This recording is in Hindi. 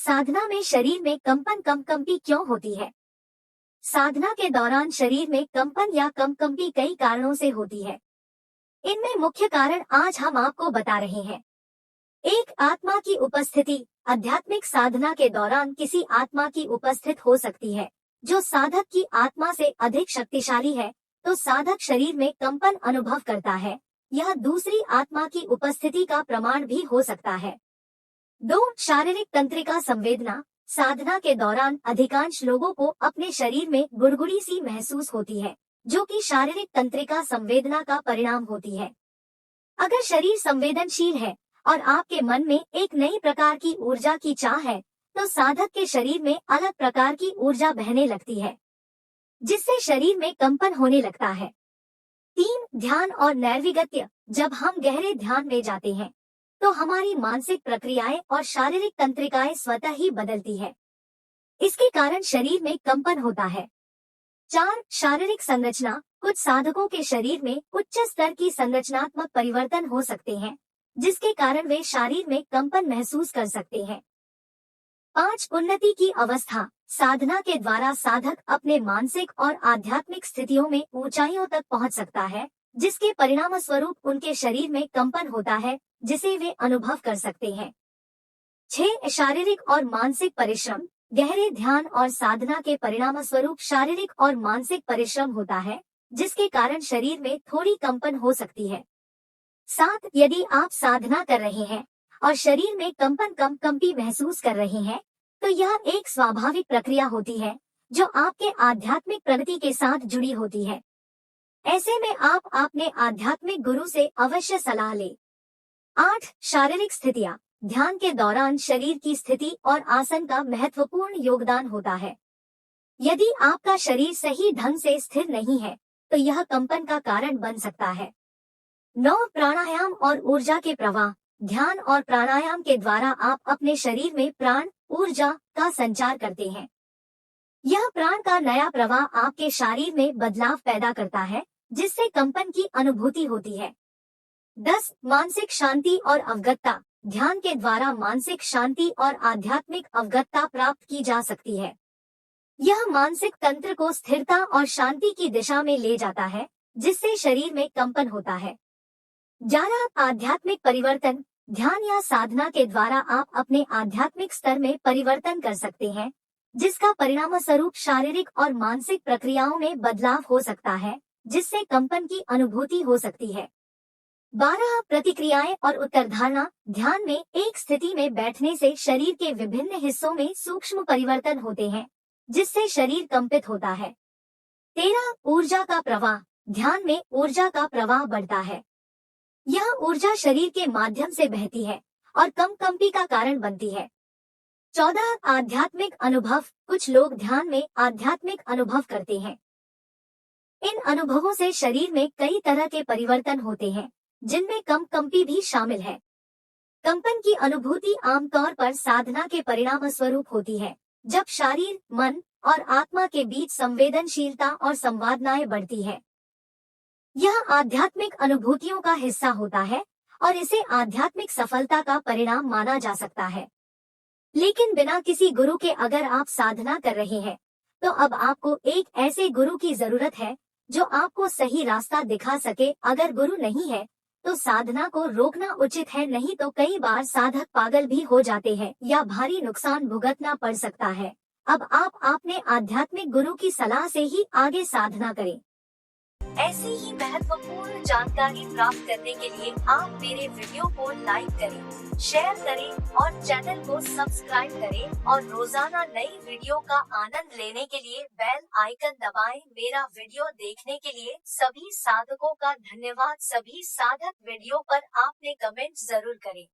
साधना में शरीर में कंपी क्यों होती है? साधना के दौरान शरीर में कंपन या कंपी कई कारणों से होती है। इनमें मुख्य कारण आज हम आपको बता रहे हैं। एक, आत्मा की उपस्थिति। आध्यात्मिक साधना के दौरान किसी आत्मा की उपस्थित हो सकती है जो साधक की आत्मा से अधिक शक्तिशाली है, तो साधक शरीर में कंपन अनुभव करता है। यह दूसरी आत्मा की उपस्थिति का प्रमाण भी हो सकता है। 2, शारीरिक तंत्रिका संवेदना। साधना के दौरान अधिकांश लोगों को अपने शरीर में गुड़गुड़ी सी महसूस होती है, जो कि शारीरिक तंत्रिका संवेदना का परिणाम होती है। अगर शरीर संवेदनशील है और आपके मन में एक नई प्रकार की ऊर्जा की चाह है, तो साधक के शरीर में अलग प्रकार की ऊर्जा बहने लगती है, जिससे शरीर में कंपन होने लगता है। 3, ध्यान और नैर्विगत्य। जब हम गहरे ध्यान में जाते हैं, तो हमारी मानसिक प्रक्रियाएं और शारीरिक तंत्रिकाएं स्वतः ही बदलती है। इसके कारण शरीर में कंपन होता है। 4, शारीरिक संरचना। कुछ साधकों के शरीर में उच्च स्तर की संरचनात्मक परिवर्तन हो सकते हैं, जिसके कारण वे शरीर में कंपन महसूस कर सकते हैं। 5, उन्नति की अवस्था। साधना के द्वारा साधक अपने मानसिक और आध्यात्मिक स्थितियों में ऊंचाइयों तक पहुंच सकता है, जिसके परिणाम स्वरूप उनके शरीर में कंपन होता है, जिसे वे अनुभव कर सकते हैं। 6, शारीरिक और मानसिक परिश्रम। गहरे ध्यान और साधना के परिणाम स्वरूप शारीरिक और मानसिक परिश्रम होता है, जिसके कारण शरीर में थोड़ी कंपन हो सकती है। 7, यदि आप साधना कर रहे हैं और शरीर में कंपी महसूस कर रहे हैं, तो यह एक स्वाभाविक प्रक्रिया होती है जो आपके आध्यात्मिक प्रगति के साथ जुड़ी होती है। ऐसे में आप अपने आध्यात्मिक गुरु से अवश्य सलाह लें। 8, शारीरिक स्थितियाँ। ध्यान के दौरान शरीर की स्थिति और आसन का महत्वपूर्ण योगदान होता है। यदि आपका शरीर सही ढंग से स्थिर नहीं है, तो यह कंपन का कारण बन सकता है। 9, प्राणायाम और ऊर्जा के प्रवाह। ध्यान और प्राणायाम के द्वारा आप अपने शरीर में प्राण, ऊर्जा का संचार करते हैं। यह प्राण का नया प्रवाह आपके शरीर में बदलाव पैदा करता है, जिससे कंपन की अनुभूति होती है। 10, मानसिक शांति और अवगतता। ध्यान के द्वारा मानसिक शांति और आध्यात्मिक अवगतता प्राप्त की जा सकती है। यह मानसिक तंत्र को स्थिरता और शांति की दिशा में ले जाता है, जिससे शरीर में कंपन होता है। 11, आध्यात्मिक परिवर्तन। ध्यान या साधना के द्वारा आप अपने आध्यात्मिक स्तर में परिवर्तन कर सकते हैं, जिसका परिणाम स्वरूप शारीरिक और मानसिक प्रक्रियाओं में बदलाव हो सकता है, जिससे कंपन की अनुभूति हो सकती है। 12, प्रतिक्रियाएं और उत्तरधारणा। ध्यान में एक स्थिति में बैठने से शरीर के विभिन्न हिस्सों में सूक्ष्म परिवर्तन होते हैं, जिससे शरीर कंपित होता है। 13, ऊर्जा का प्रवाह। ध्यान में ऊर्जा का प्रवाह बढ़ता है। यह ऊर्जा शरीर के माध्यम से बहती है और कंपी का कारण बनती है। 14, आध्यात्मिक अनुभव। कुछ लोग ध्यान में आध्यात्मिक अनुभव करते हैं। इन अनुभवों से शरीर में कई तरह के परिवर्तन होते हैं, जिनमें कंपी भी शामिल है। कंपन की अनुभूति आमतौर पर साधना के परिणाम स्वरूप होती है, जब शरीर, मन और आत्मा के बीच संवेदनशीलता और संवादनाएं बढ़ती है। यह आध्यात्मिक अनुभूतियों का हिस्सा होता है और इसे आध्यात्मिक सफलता का परिणाम माना जा सकता है। लेकिन बिना किसी गुरु के अगर आप साधना कर रहे हैं, तो अब आपको एक ऐसे गुरु की जरूरत है जो आपको सही रास्ता दिखा सके। अगर गुरु नहीं है, तो साधना को रोकना उचित है, नहीं तो कई बार साधक पागल भी हो जाते हैं या भारी नुकसान भुगतना पड़ सकता है। अब आप अपने आध्यात्मिक गुरु की सलाह से ही आगे साधना करें। ऐसी ही महत्वपूर्ण जानकारी प्राप्त करने के लिए आप मेरे वीडियो को लाइक करें, शेयर करें और चैनल को सब्सक्राइब करें और रोजाना नई वीडियो का आनंद लेने के लिए बेल आइकन दबाएं। मेरा वीडियो देखने के लिए सभी साधकों का धन्यवाद। सभी साधक वीडियो पर आपने कमेंट जरूर करें।